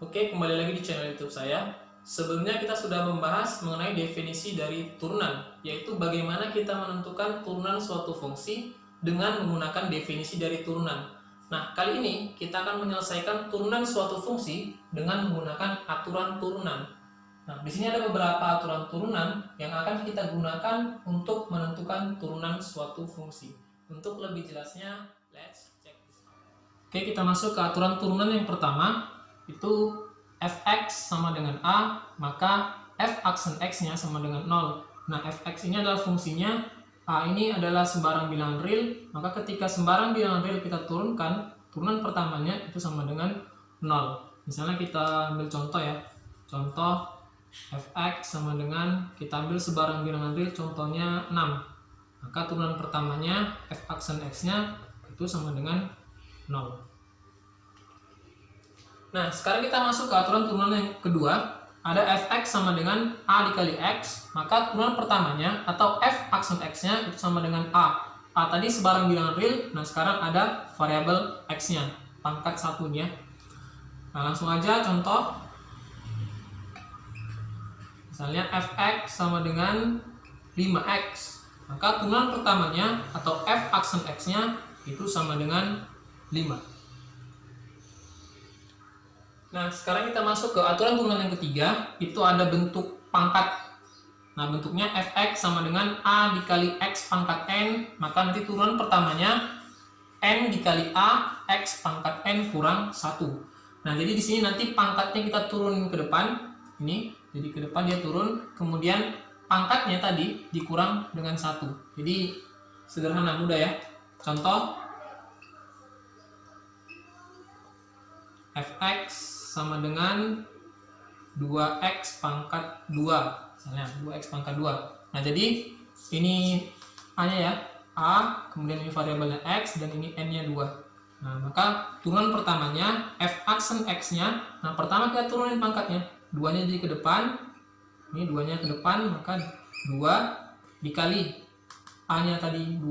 Oke, kembali lagi di channel YouTube saya. Sebelumnya kita sudah membahas mengenai definisi dari turunan, yaitu bagaimana kita menentukan turunan suatu fungsi dengan menggunakan definisi dari turunan. Nah, kali ini kita akan menyelesaikan turunan suatu fungsi dengan menggunakan aturan turunan. Nah, di sini ada beberapa aturan turunan yang akan kita gunakan untuk menentukan turunan suatu fungsi. Untuk lebih jelasnya, let's check this out. Oke, kita masuk ke aturan turunan yang pertama, itu fx sama dengan a, maka f aksen x-nya sama dengan 0. Nah, fx ini adalah fungsinya, a ini adalah sembarang bilangan real, maka ketika sembarang bilangan real kita turunkan, turunan pertamanya itu sama dengan 0. Misalnya kita ambil contoh ya, contoh fx sama dengan, kita ambil sebarang bilangan real, contohnya 6. Maka turunan pertamanya f aksen x-nya itu sama dengan 0. Nah, sekarang kita masuk ke aturan turunan yang kedua. Ada fx sama dengan a dikali x, maka turunan pertamanya atau f aksen x-nya itu sama dengan a. A tadi sebarang bilangan real, nah sekarang ada variabel x-nya, pangkat satunya. Nah, langsung aja contoh. Misalnya fx sama dengan 5x, maka turunan pertamanya atau f aksen x-nya itu sama dengan 5. Nah, sekarang kita masuk ke aturan turunan yang ketiga, itu ada bentuk pangkat. Nah, bentuknya fx sama dengan a dikali x pangkat n, maka nanti turunan pertamanya n dikali a x pangkat n kurang 1. Nah, jadi di sini nanti pangkatnya kita turun ke depan, ini, jadi ke depan dia turun, kemudian pangkatnya tadi dikurang dengan 1. Jadi sederhana, mudah ya. Contoh, fx sama dengan 2x pangkat 2, misalnya 2x pangkat 2. Nah, jadi ini a-nya ya, a, kemudian ini variabelnya x, dan ini n-nya 2. Nah, maka turunan pertamanya f aksen x-nya, nah pertama kita turunin pangkatnya, 2-nya jadi ke depan, ini 2-nya ke depan, maka 2 dikali a-nya tadi 2,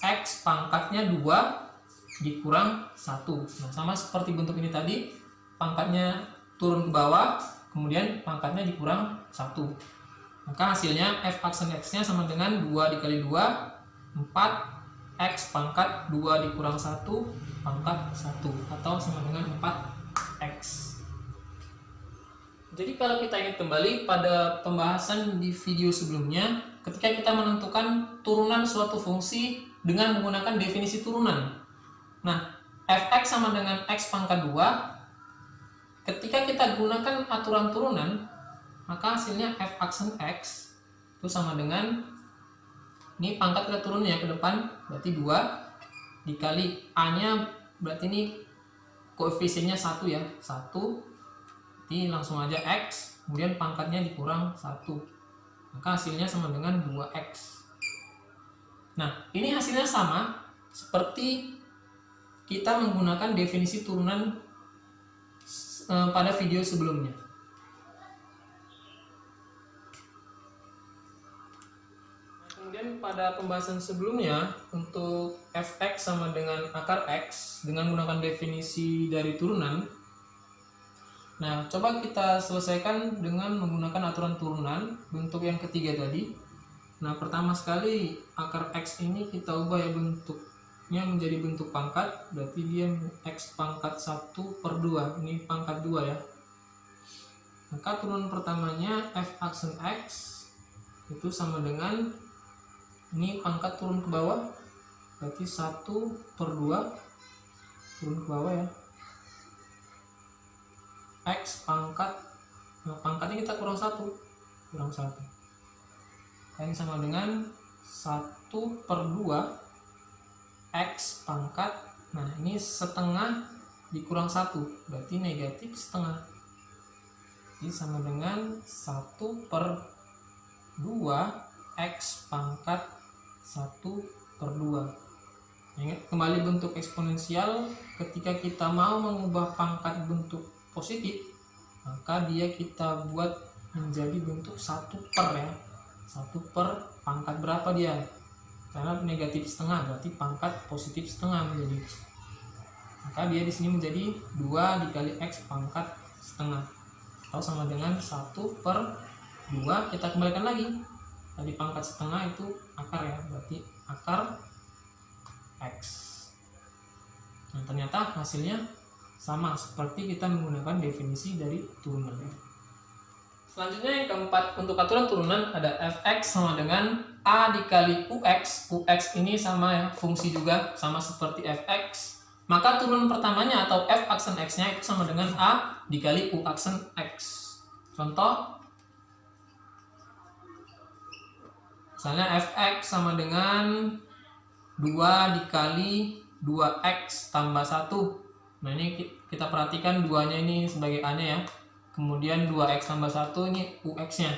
x pangkatnya 2 dikurang 1. Nah, sama seperti bentuk ini tadi, pangkatnya turun ke bawah, kemudian pangkatnya dikurang 1. Maka hasilnya f aksen x-nya sama dengan 2 dikali 2, 4, x pangkat 2 dikurang 1, pangkat 1, atau sama dengan 4x. Jadi kalau kita ingat kembali pada pembahasan di video sebelumnya, ketika kita menentukan turunan suatu fungsi dengan menggunakan definisi turunan. Nah, fx sama dengan x pangkat 2, ketika kita gunakan aturan turunan, maka hasilnya f aksen x itu sama dengan, ini pangkat kita turun ya ke depan, berarti 2 dikali a-nya, berarti ini koefisiennya 1 ya, 1, jadi langsung aja x, kemudian pangkatnya dikurang 1, maka hasilnya sama dengan 2x. Nah, ini hasilnya sama seperti kita menggunakan definisi turunan pada video sebelumnya. Kemudian pada pembahasan sebelumnya, untuk fx sama dengan akar x dengan menggunakan definisi dari turunan. Nah, coba kita selesaikan dengan menggunakan aturan turunan bentuk yang ketiga tadi. Nah, pertama sekali akar x ini kita ubah ya bentuknya menjadi bentuk pangkat, berarti dia x pangkat 1 per 2, ini pangkat 2 ya. Maka turunan pertamanya f aksen x itu sama dengan, ini pangkat turun ke bawah, berarti 1 per 2 turun ke bawah ya, x pangkat, nah pangkatnya kita kurang 1, ini sama dengan 1 per 2 x pangkat, nah ini setengah dikurang 1, berarti negatif setengah, jadi sama dengan 1 per 2 x pangkat 1 per 2. Ingat kembali bentuk eksponensial, ketika kita mau mengubah pangkat bentuk positif, maka dia kita buat menjadi bentuk 1 per ya, 1 per pangkat berapa dia, karena negatif setengah berarti pangkat positif setengah menjadi. Maka dia di sini menjadi 2 dikali X pangkat setengah, atau sama dengan 1/2. Kita kembalikan lagi, tadi pangkat setengah itu akar ya, berarti akar X. Nah, ternyata hasilnya sama seperti kita menggunakan definisi dari turunan. Selanjutnya yang keempat, untuk aturan turunan ada fx sama dengan a dikali ux. Ux ini sama ya, fungsi juga, sama seperti fx. Maka turunan pertamanya atau f aksen x-nya itu sama dengan a dikali u aksen x. Contoh, misalnya fx sama dengan 2 dikali 2x tambah 1. Nah, ini kita perhatikan 2-nya ini sebagai a-nya ya. Kemudian 2x tambah 1 ini ux-nya.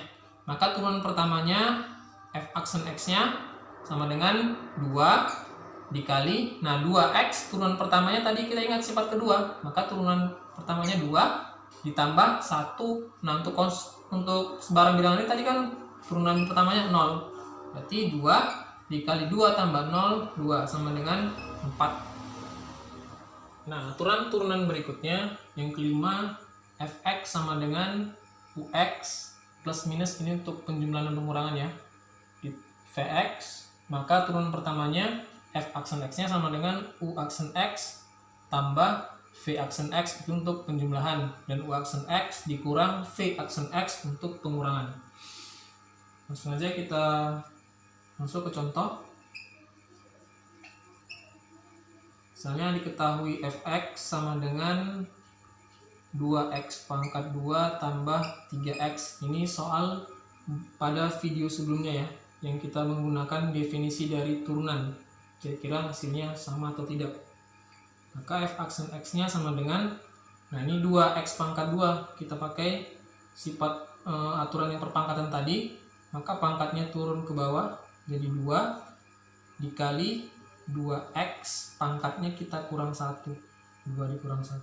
Maka turunan pertamanya f aksen x-nya sama dengan 2 dikali, nah 2x turunan pertamanya tadi kita ingat sifat kedua, maka turunan pertamanya 2 ditambah 1. Nah, untuk sebarang bilangan ini tadi kan turunan pertamanya 0. Berarti 2 dikali 2 tambah 0, 2 sama dengan 4. Nah, aturan turunan berikutnya yang kelima, fx sama dengan ux plus minus, ini untuk penjumlahan dan pengurangan ya, di vx. Maka turunan pertamanya f aksen x-nya sama dengan u aksen x tambah v aksen x itu untuk penjumlahan, dan u aksen x dikurang v aksen x untuk pengurangan. Langsung aja kita masuk ke contoh. Misalnya diketahui fx sama dengan 2x pangkat 2 tambah 3x. Ini soal pada video sebelumnya ya, yang kita menggunakan definisi dari turunan. Kira-kira hasilnya sama atau tidak. Maka f aksen x-nya sama dengan, nah ini 2x pangkat 2, kita pakai sifat aturan yang perpangkatan tadi. Maka pangkatnya turun ke bawah, jadi 2 dikali 2x pangkatnya kita kurang 1, 2 dikurang 1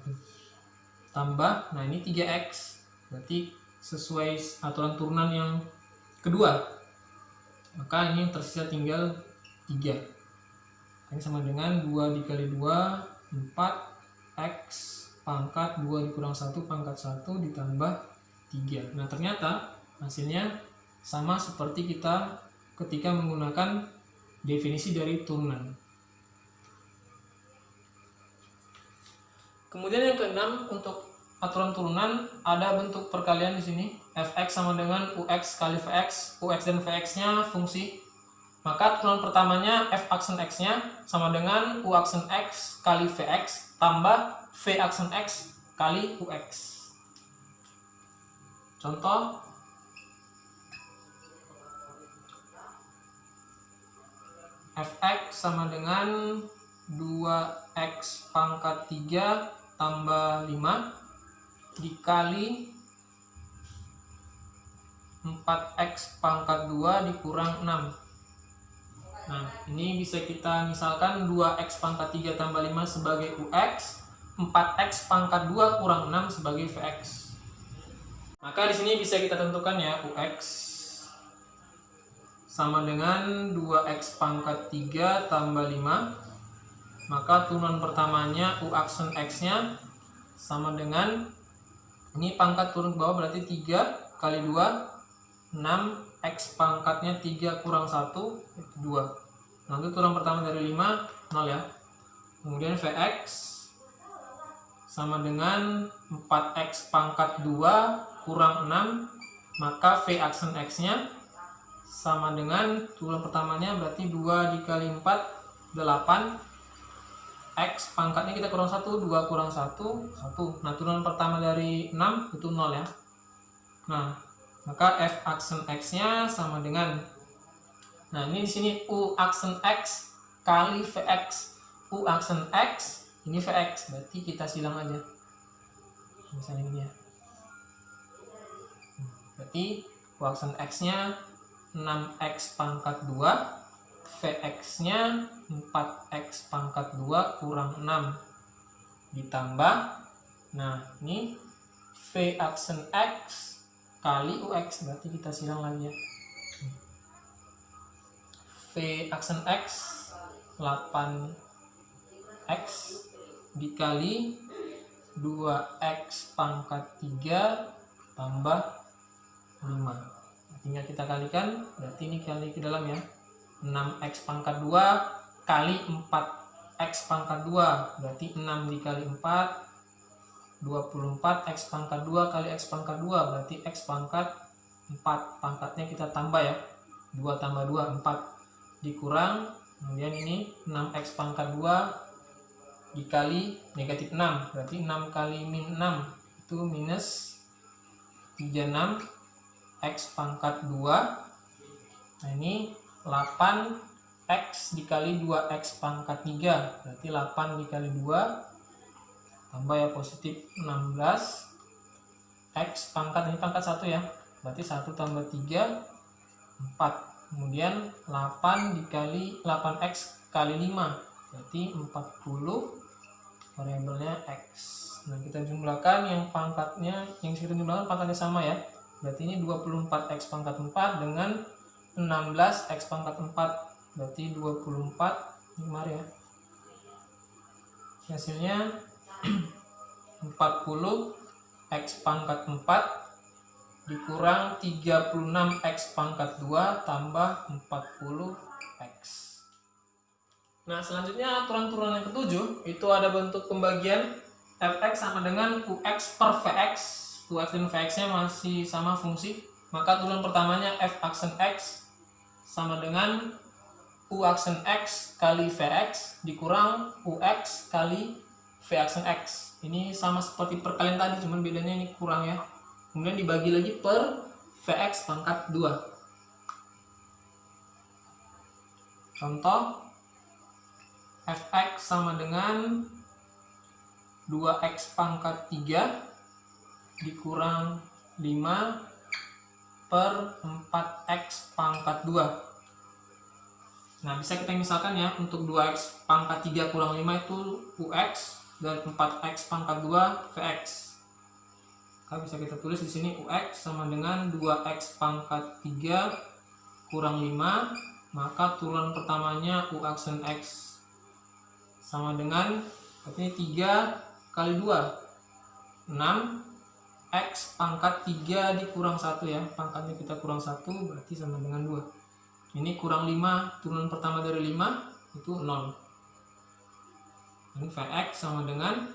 tambah, nah ini 3x, berarti sesuai aturan turunan yang kedua. Maka ini tersisa tinggal 3. Ini sama dengan 2 dikali 2, 4x pangkat 2 dikurang 1 pangkat 1 ditambah 3. Nah, ternyata hasilnya sama seperti kita ketika menggunakan definisi dari turunan. Kemudian yang keenam, untuk aturan turunan ada bentuk perkalian di sini. Fx sama dengan ux kali vx. Ux dan vx-nya fungsi. Maka turunan pertamanya f aksen x-nya sama dengan u aksen x kali vx tambah v aksen x kali ux. Contoh, fx sama dengan 2x pangkat 3 tambah 5 dikali 4x pangkat 2 dikurang 6. Nah, ini bisa kita misalkan 2x pangkat 3 tambah 5 sebagai ux, 4x pangkat 2 kurang 6 sebagai vx. Maka di sini bisa kita tentukan ya, ux sama dengan 2x pangkat 3 tambah 5. Maka turunan pertamanya u aksen x-nya sama dengan, ini pangkat turun ke bawah berarti 3 kali 2, 6x pangkatnya 3 kurang 1 itu 2. Nanti turunan pertama dari 5 0 ya. Kemudian vx sama dengan 4x pangkat 2 kurang 6, maka v aksen x-nya sama dengan turunan pertamanya berarti 2 dikali 4 8, x pangkatnya kita kurang 1, 2 kurang 1, 1. Nah, turunan pertama dari 6 itu 0 ya. Nah, maka f aksen x-nya sama dengan, nah ini di sini u aksen x kali vx. U aksen x, ini vx, berarti kita silang aja. Misalnya ini ya. Berarti u aksen x-nya 6x pangkat 2, vx-nya 4x pangkat 2 kurang 6 ditambah, nah ini v aksen x kali ux, berarti kita silang lagi ya. V aksen x 8x dikali 2x pangkat 3 tambah 5. Tinggal kita kalikan, berarti ini kali ke dalam ya. 6x pangkat 2 kali 4x pangkat 2, berarti 6 dikali 4, 24. X pangkat 2 kali x pangkat 2, berarti x pangkat 4. Pangkatnya kita tambah ya, 2 tambah 2, 4. Dikurang, kemudian ini 6x pangkat 2 dikali negatif 6, berarti 6 kali min 6 itu minus 36 x pangkat 2. Nah ini 8x dikali 2x pangkat 3, berarti 8 dikali 2 tambah ya positif 16 x pangkat, ini pangkat 1 ya, berarti 1 tambah 3 4. Kemudian 8 dikali 8x kali 5, berarti 40, variabelnya x. Nah kita jumlahkan yang pangkatnya, yang kita jumlahkan pangkatnya sama ya, berarti ini 24x pangkat 4 dengan 16x pangkat 4, berarti 24. Ini kemarin ya, hasilnya 40x pangkat 4 dikurang 36x pangkat 2 tambah 40x. Nah selanjutnya aturan-turunan yang ketujuh itu ada bentuk pembagian fx sama dengan ux per vx. Ux dan vx nya masih sama fungsi, maka turunan pertamanya f aksen x sama dengan u aksen x kali vx dikurang ux kali v aksen x. Ini sama seperti perkalian tadi, cuman bedanya ini kurang ya. Kemudian dibagi lagi per vx pangkat 2. Contoh, fx sama dengan 2x pangkat 3 dikurang 5 per 4x pangkat 2. Nah bisa kita misalkan ya, untuk 2x pangkat 3 kurang 5 itu ux, dan 4x pangkat 2 vx. Maka bisa kita tulis di sini ux sama dengan 2x pangkat 3 kurang 5, maka turunan pertamanya u aksen x sama dengan, artinya 3 kali 2 6 x pangkat 3 dikurang 1 ya, pangkatnya kita kurang 1, berarti sama dengan 2. Ini kurang 5, turunan pertama dari 5 itu 0. Ini vx sama dengan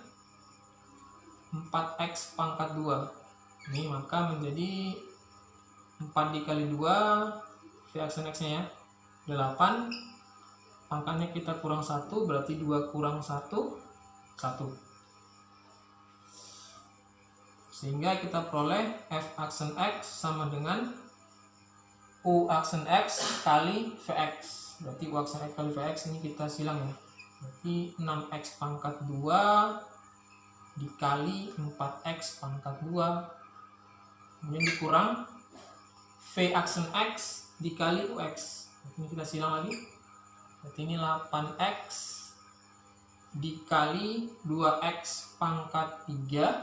4x pangkat 2. Ini maka menjadi 4 dikali 2 v aksen x nya ya 8, pangkatnya kita kurang 1, berarti 2 kurang 1 1. Sehingga kita peroleh f aksen x sama dengan u aksen x kali vx. Berarti u aksen x kali vx ini kita silang ya, berarti 6x pangkat 2 dikali 4x pangkat 2, kemudian dikurang v aksen x dikali ux. Ini kita silang lagi, berarti ini 8x dikali 2x pangkat 3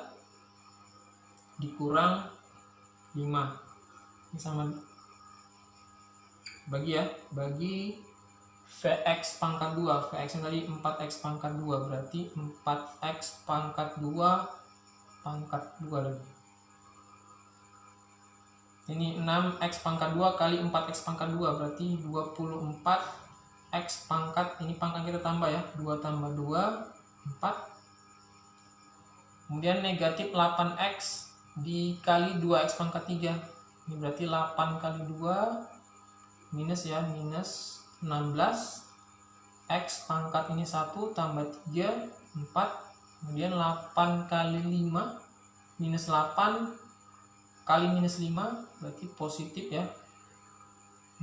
dikurang 5. Ini sama, bagi ya, bagi vx pangkat 2, vx yang tadi 4x pangkat 2, berarti 4x pangkat 2 pangkat 2 lagi. Ini 6x pangkat 2 kali 4x pangkat 2, berarti 24x pangkat, ini pangkat kita tambah ya, 2 tambah 2 4. Kemudian negatif 8x dikali 2x pangkat 3, ini berarti 8 kali 2 minus ya, minus 16 x pangkat ini 1 tambah 3 4, kemudian 8 kali 5 minus 8 kali minus 5, berarti positif ya,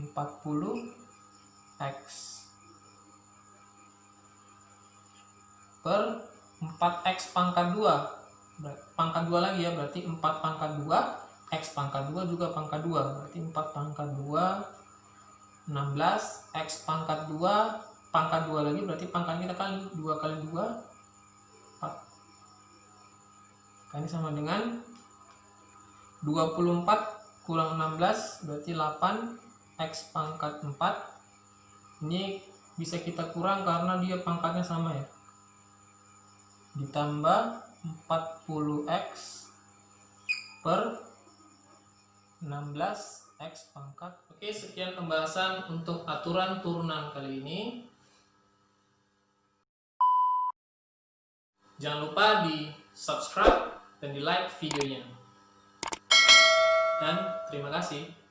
40x per 4x pangkat 2, pangkat 2 lagi ya, berarti 4 pangkat 2, x pangkat 2 juga pangkat 2, berarti 4 pangkat 2 16, x pangkat 2 pangkat 2 lagi, berarti pangkat kita kali 2 kali 2 4. Ini sama dengan 24 kurang 16, berarti 8 x pangkat 4. Ini bisa kita kurang karena dia pangkatnya sama ya. ditambah 40x per 16x pangkat. Oke, sekian pembahasan untuk aturan turunan kali ini. Jangan lupa di subscribe dan di like videonya. Dan terima kasih.